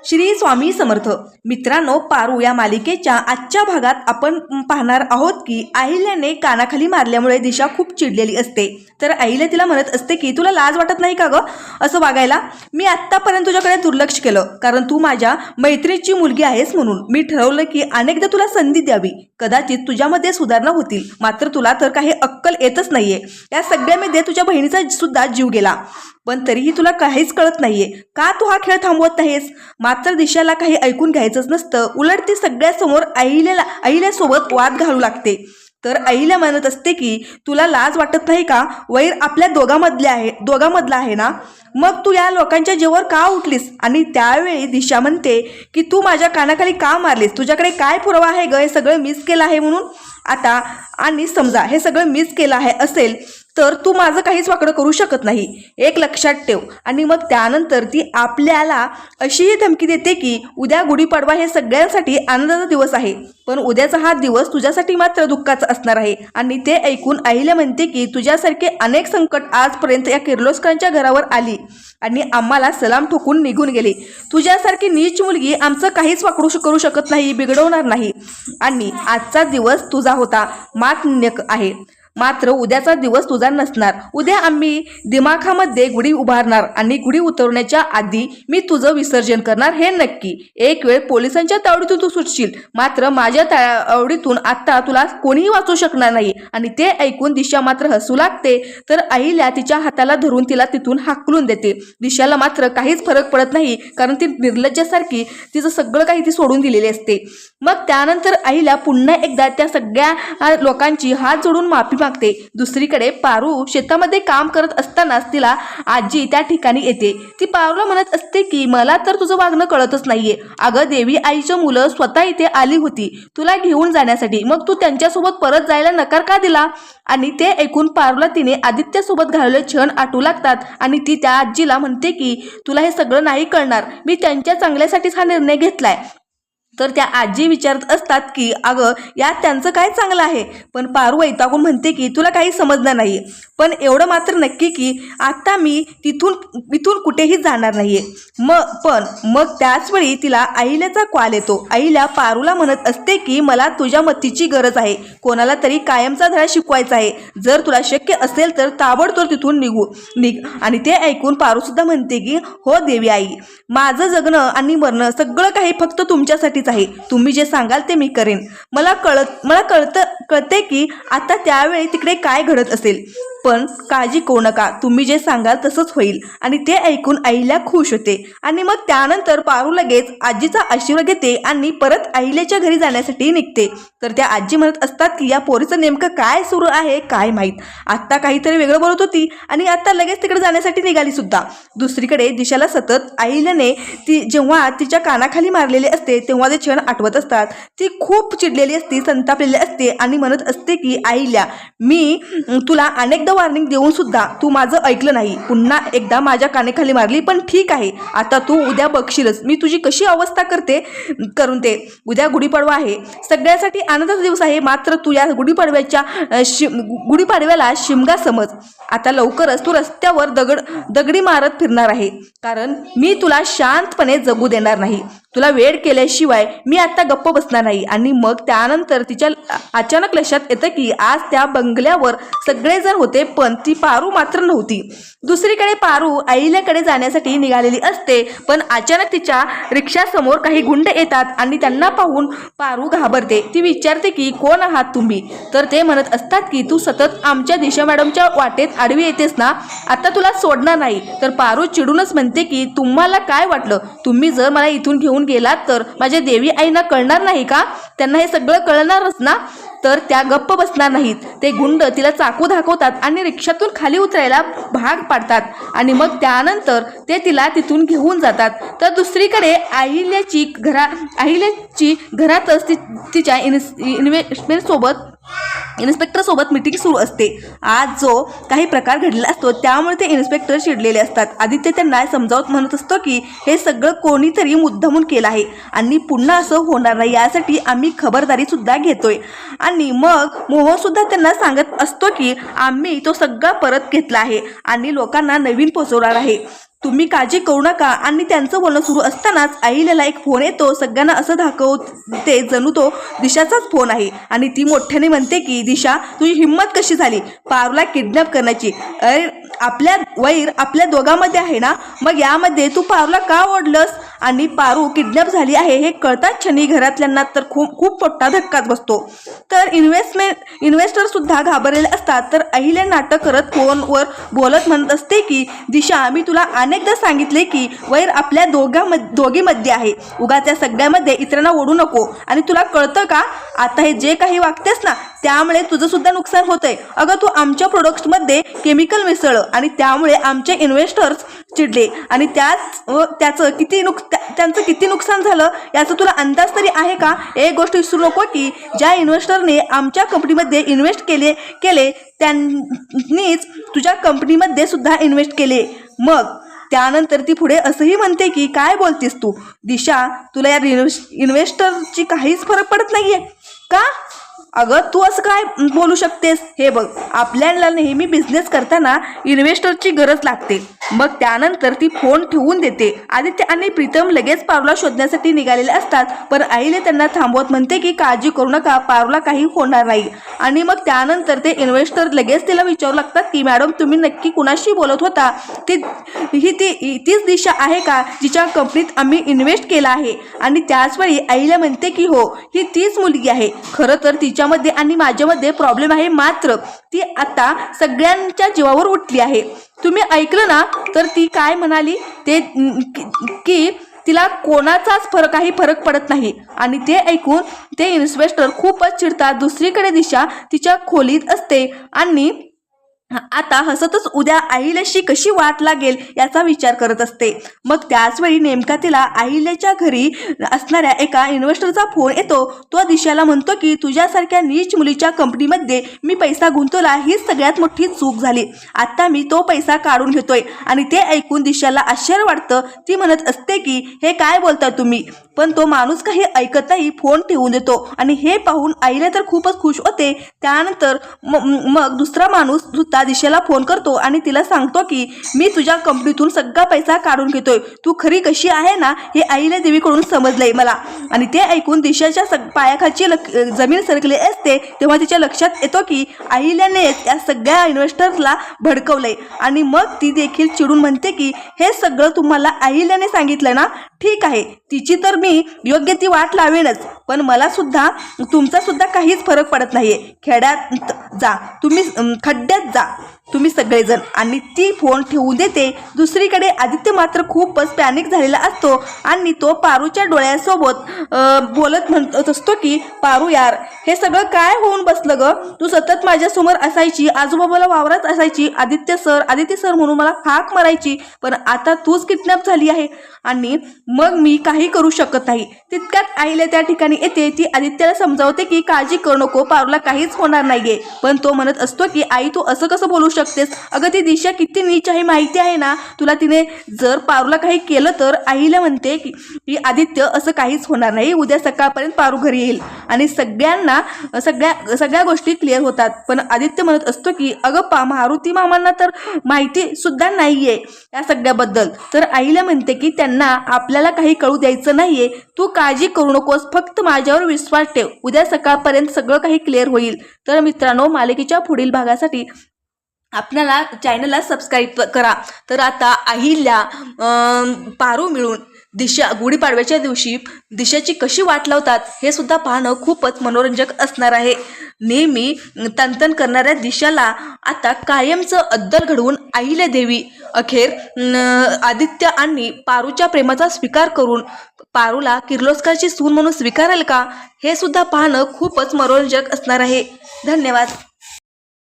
श्री स्वामी समर्थ. मित्रांनो, पारू या मालिकेच्या आजच्या भागात आपण पाहणार आहोत की अहिल्याने कानाखाली मारल्यामुळे दिशा खूप चिडलेली असते. तर अहिल्या तिला म्हणत असते की तुला लाज वाटत नाही का ग असं वागायला? मी आत्तापर्यंत तुझ्याकडे दुर्लक्ष केलं कारण तू माझ्या मैत्रिणीची मुलगी आहेस म्हणून. मी ठरवलं की अनेकदा तुला संधी द्यावी, कदाचित तुझ्यामध्ये सुधारणा होतील. मात्र तुला तर काही अक्कल येतच नाहीये. या सगळ्यामध्ये तुझ्या बहिणीचा सुद्धा जीव गेला, पण तरीही तुला काहीच कळत नाहीये. का तू हा खेळ थांबवत नाहीस? मात्र दिशाला काही ऐकून घ्यायचंच नसतं. उलट ती सगळ्यासमोर अहिल्यासोबत वाद घालू लागते. तर अहिल्या म्हणत असते की तुला लाज वाटत नाही का? वैर आपल्या दोघांमधला आहे ना, मग तू या लोकांच्या जीवावर का उठलीस? आणि त्यावेळी दिशा म्हणते की तू माझ्या कानाखाली का मारलीस? तुझ्याकडे काय पुरावा आहे ग हे सगळं मिस केलं आहे म्हणून? आता आणि समजा हे सगळं मिस केलं आहे असेल तर तू माझं काहीच वाकडं करू शकत नाही, एक लक्षात ठेव. आणि मग त्यानंतर ती आपल्याला अशीही धमकी देते की उद्या गुढीपाडवा हे सगळ्यांसाठी आनंदाचा दिवस आहे, पण उद्याचा हा दिवस तुझ्यासाठी मात्र दुःखाचा असणार आहे. आणि ते ऐकून अहिल्या म्हणते की तुझ्यासारखे अनेक संकट आजपर्यंत या किर्लोस्करांच्या घरावर आली आणि आम्हाला सलाम ठोकून निघून गेली. तुझ्यासारखी नीच मुलगी आमचं काहीच वाकडू करू शकत नाही, बिघडवणार नाही. आणि आजचा दिवस तुझा होता, मान्य आहे, मात्र उद्याचा दिवस तुझा नसणार. उद्या आम्ही दिमाखामध्ये गुढी उभारणार आणि गुढी उतरवण्याच्या आधी मी तुझं विसर्जन करणार हे नक्की. एक वेळ पोलिसांच्या तावडीतून तू सुटशील, मात्र माझ्या तावडीतून आता तुला कोणीही वाचू शकणार नाही. आणि ते ऐकून दिशा मात्र हसू लागते. तर अहिल्या तिच्या हाताला धरून तिला तिथून हाकलून देते. दिशाला मात्र काहीच फरक पडत नाही, कारण ती निर्लज्जासारखी तिचं सगळं काही ती सोडून दिलेली असते. मग त्यानंतर अहिल्या पुन्हा एकदा त्या सगळ्या लोकांची हात जोडून माफी मागते. दुसरीकडे पारू शेतामध्ये काम करत असतानाच तिला आजी त्या ठिकाणी येते. ती पारूला म्हणत असते की मला तर तुझं वागणं कळतच नाहीये. अगं, देवी आईची मुलं स्वतः इथे आली होती तुला घेऊन जाण्यासाठी, मग तू त्यांच्यासोबत परत जायला नकार का दिला? आणि ते ऐकून पारूला तिने आदित्यासोबत घालवले क्षण आठवू लागतात. आणि ती त्या आजीला म्हणते की तुला हे सगळं नाही कळणार, मी त्यांच्या चांगल्यासाठीच हा निर्णय घेतलाय. तर त्या आजी विचारत असतात की अगं, यात त्यांचं काय चांगलं आहे? पण पारू वैतागून म्हणते की तुला काही समजणार नाही, पण एवढं मात्र नक्की की आता मी इथून कुठेही जाणार नाहीये. मग त्याच वेळी तिला अहिल्याचा कॉल येतो. अहिल्या पारूला म्हणत असते की मला तुझ्या मतीची गरज आहे, कोणाला तरी कायमचा धडा शिकवायचा आहे. जर तुला शक्य असेल तर ताबडतोब तिथून निघ. आणि ते ऐकून पारू सुद्धा म्हणते की हो देवी आई, माझं जगणं आणि मरणं सगळं काही फक्त तुमच्यासाठीच आहे. तुम्ही जे सांगाल ते मी करेन. मला कळते की आता त्यावेळी तिकडे काय घडत असेल, पण काळजी करू नका, तुम्ही जे सांगाल तसंच होईल. आणि ते ऐकून अहिल्या खुश होते. आणि मग त्यानंतर पारू लगेच आजीचा आशीर्वाद घेते आणि परत अहिल्याच्या घरी जाण्यासाठी निघते. तर त्या आजी म्हणत असतात की या पोरीचं नेमकं काय सुरू आहे काय माहीत, आत्ता काहीतरी वेगळं बोलत होती आणि आता लगेच तिकडे जाण्यासाठी निघाली सुद्धा. दुसरीकडे दिशाला सतत अहिल्याने जेव्हा तिच्या कानाखाली मारलेले असते तेव्हा ते क्षण आठवत असतात. ती खूप चिडलेली असते, संतापलेली असते आणि म्हणत असते की अहिल्या, मी तुला अनेकदा वॉर्निंग देऊन सुद्धा तू माझं ऐकलं नाही, पुन्हा एकदा माझ्या कानेखाली मारली. पण ठीक आहे, आता तू उद्या बघशीलच मी तुझी कशी अवस्था करून ते. उद्या गुढीपाडवा आहे, सगळ्यासाठी आनंदाचा दिवस आहे, मात्र तू या गुढीपाडव्याला शिमगा समज. आता लवकरच तू रस्त्यावर दगडी मारत फिरणार आहे, कारण मी तुला शांतपणे जगू देणार नाही. तुला वेळ केल्याशिवाय मी आता गप्प बसणार नाही. आणि मग त्यानंतर तिच्या अचानक लक्षात येतं की आज त्या बंगल्यावर सगळेजण होते, पण ती पारू मात्र नव्हती. दुसरीकडे पारू अहिल्याकडे जाण्यासाठी निघालेली असते, पण अचानक तिच्या रिक्षासमोर काही गुंड येतात आणि त्यांना पाहून पारू घाबरते. ती विचारते की कोण आहात तुम्ही? तर ते म्हणत असतात की तू सतत आमच्या दिशा मॅडमच्या वाटेत आडवी येतेस ना, आता तुला सोडणार नाही. तर पारू चिडूनच म्हणते की तुम्हाला काय वाटलं, तुम्ही जर मला इथून घेऊन गेलात तर माझ्या देवी आईना कळणार नाही का? त्यांना हे सगळं कळणारच ना. तर त्या गप्प बसणार नाहीत. ते गुंड तिला चाकू दाखवतात आणि रिक्षातून खाली उतरायला भाग पाडतात. आणि मग त्यानंतर ते तिला तिथून घेऊन जातात. तर दुसरीकडे अहिल्याची घरातच तिच्या इन्स्पेक्टर सोबत मीटिंग सुरू असते. आज जो काही प्रकार घडलेला असतो त्यामुळे ते इन्स्पेक्टर चिडलेले असतात. आदित्य त्यांना समजावत म्हणत असतो की हे सगळं कोणीतरी मुद्दामून केलं आहे आणि पुन्हा असं होणार नाही, यासाठी आम्ही खबरदारी सुद्धा घेतोय. आणि मग मोहन सुद्धा त्यांना सांगत असतो की आम्ही तो सगळा परत घेतला आहे आणि लोकांना नवीन पोचवणार आहे. तुम्ही काळजी करू नका. आणि त्यांचं बोलणं सुरू असतानाच अहिल्याला एक फोन येतो. सगळ्यांना असं दाखवते जणू तो दिशाचाच फोन आहे. आणि ती मोठ्याने म्हणते की दिशा, तुझी हिंमत कशी झाली पारूला किडनॅप करण्याची? अरे आपल्या वैर आपल्या दोघांमध्ये आहे ना, मग यामध्ये तू पारूला का ओढलंस? आणि पारू किडनॅप झाली आहे हे कळताच क्षणी घरातल्यांना तर खूप मोठा धक्काच बसतो. तर इन्व्हेस्टर सुद्धा घाबरलेले असतात. तर अहिल्या नाटक करत फोनवर बोलत म्हणत असते की दिशा, मी तुला अनेकदा सांगितले की वैर आपल्या दोघीमध्ये आहे. उगा त्या सगळ्यामध्ये इतरांना ओढू नको. आणि तुला कळतं का, आता हे जे काही वागतेस ना त्यामुळे तुझं सुद्धा नुकसान होतंय. अगं तू आमच्या प्रोडक्ट्समध्ये केमिकल मिसळलं आणि त्यामुळे आमचे इन्व्हेस्टर्स चिडले आणि त्यांचं किती नुकसान झालं याचा तुला अंदाज तरी आहे का? एक गोष्ट विसरू नको की ज्या इन्व्हेस्टरने आमच्या कंपनीमध्ये इन्व्हेस्ट केले त्यांनीच तुझ्या कंपनीमध्ये सुद्धा इन्व्हेस्ट केले. मग त्यानंतर ती पुढे असंही म्हणते की काय बोलतेस तू दिशा, तुला या इन्व्हेस्टरची काहीच फरक पडत नाहीये का? अगं तू असं काय बोलू शकतेस? हे बघ, आपल्याला नेहमी बिझनेस करताना इन्व्हेस्टरची गरज लागते. मग त्यानंतर ती फोन ठेवून देते. आदित्य आणि प्रीतम लगेच पारूला शोधण्यासाठी निघालेले असतात. पण अहिल्या त्यांना थांबवत म्हणते की काळजी करू नका, पारूला काही होणार नाही. आणि मग त्यानंतर ते इन्व्हेस्टर लगेच तिला विचारू लागतात की मॅडम, तुम्ही नक्की कुणाशी बोलत होता? तीच दिशा आहे का जिच्या कंपनीत आम्ही इन्व्हेस्ट केला आहे? आणि त्याचवेळी अहिल्या म्हणते की हो, ही तीच मुलगी आहे. खरं तर तिच्यामध्ये आणि माझ्यामध्ये प्रॉब्लेम आहे, मात्र ती आता सगळ्यांच्या जीवावर उठली आहे. तुम्ही ऐकलं ना? तर ती काय म्हणाली ते की तिला कोणाचाच काही फरक पडत नाही. आणि ते ऐकून ते इन्व्हेस्टर खूपच चिडतात. दुसरीकडे दिशा तिच्या खोलीत असते आणि आता हसतच उद्या अहिल्याशी कशी वाट लागेल याचा विचार करत असते. मग त्याचवेळी नेमका तिला अहिल्याच्या घरी असणाऱ्या एका इन्व्हेस्टरचा फोन येतो. तो दिशाला म्हणतो की तुझ्यासारख्या नीच मुलीच्या कंपनीमध्ये मी पैसा गुंतवला, हीच सगळ्यात मोठी चूक झाली. आता मी तो पैसा काढून घेतोय. आणि ते ऐकून दिशाला आश्चर्य वाटतं. ती म्हणत असते की हे काय बोलता तुम्ही? पण तो माणूस काही ऐकत नाही, फोन ठेवून देतो. आणि हे पाहून अहिल्या तर खूपच खुश होते. त्यानंतर मग दुसरा माणूस सुद्धा दिशेला फोन करतो आणि तिला सांगतो की मी तुझ्या कंपनीतून सगळा पैसा काढून घेतोय. तू खरी कशी आहे ना हे अहिल्या देवीकडून समजलंय मला. आणि ते ऐकून दिशाच्या पायाखालची जमीन सरकली असते. तेव्हा तिच्या लक्षात येतो की अहिल्यानेच या सगळ्या इन्व्हेस्टर्सला भडकवलंय. आणि मग ती देखील चिडून म्हणते की हे सगळं तुम्हाला अहिल्याने सांगितलं ना? ठीक आहे, तिची तर मी योग्य ती वाट लावेनच, पण मला सुद्धा तुमचा सुद्धा काहीच फरक पडत नाहीये. खेड्यात जा तुम्ही, खड्ड्यात जा तुम्ही सगळेजण. आणि ती फोन ठेवून देते. दुसरीकडे आदित्य मात्र खूपच पॅनिक झालेला असतो आणि तो पारूच्या डोळ्यासोबत बोलत म्हणत असतो की पारू यार, हे सगळं काय होऊन बसलं ग? तू सतत माझ्यासमोर असायची, आजूबाजूला वावरात असायची, आदित्य सर म्हणून मला हाक मारायची, पण आता तूच किडनॅप झाली आहे आणि मग मी काही करू शकत नाही. तितक्यात अहिल्या त्या ठिकाणी येते. ती आदित्याला समजावते की काळजी करू नको, पारूला काहीच होणार नाहीये. पण तो म्हणत असतो की आई, तू असं कसं बोलू शकतेस? अगं ती दिशा किती नीच आहे माहिती आहे ना तुला? तिने जर पारूला काही केलं तर? अहिल्या म्हणते की आदित्य असं काहीच होणार नाही, उद्या सकाळपर्यंत पारू घरी येईल आणि सगळ्या गोष्टी क्लिअर होतात. पण आदित्य म्हणत असतो की अगं मारुती मामांना तर माहिती सुद्धा नाहीये या सगळ्याबद्दल. तर अहिल्या म्हणते की त्यांना आपल्याला काही कळू द्यायचं नाहीये. तू काळजी करू नकोस, फक्त माझ्यावर विश्वास ठेव, उद्या सकाळपर्यंत सगळं काही क्लिअर होईल. तर मित्रांनो, मालिकेच्या पुढील भागासाठी आपल्याला चॅनलला सबस्क्राईब करा. तर आता अहिल्या पारू मिळून गुढीपाडव्याच्या दिवशी दिशाची कशी वाट लावतात हे सुद्धा पाहणं खूपच मनोरंजक असणार आहे. नेहमी तनतन करणाऱ्या दिशाला आता कायमचं अद्दल घडवून अहिल्या देवी अखेर आदित्य आणि पारूच्या प्रेमाचा स्वीकार करून पारूला किर्लोस्करची सून म्हणून स्वीकारेल का, हे सुद्धा पाहणं खूपच मनोरंजक असणार आहे. धन्यवाद.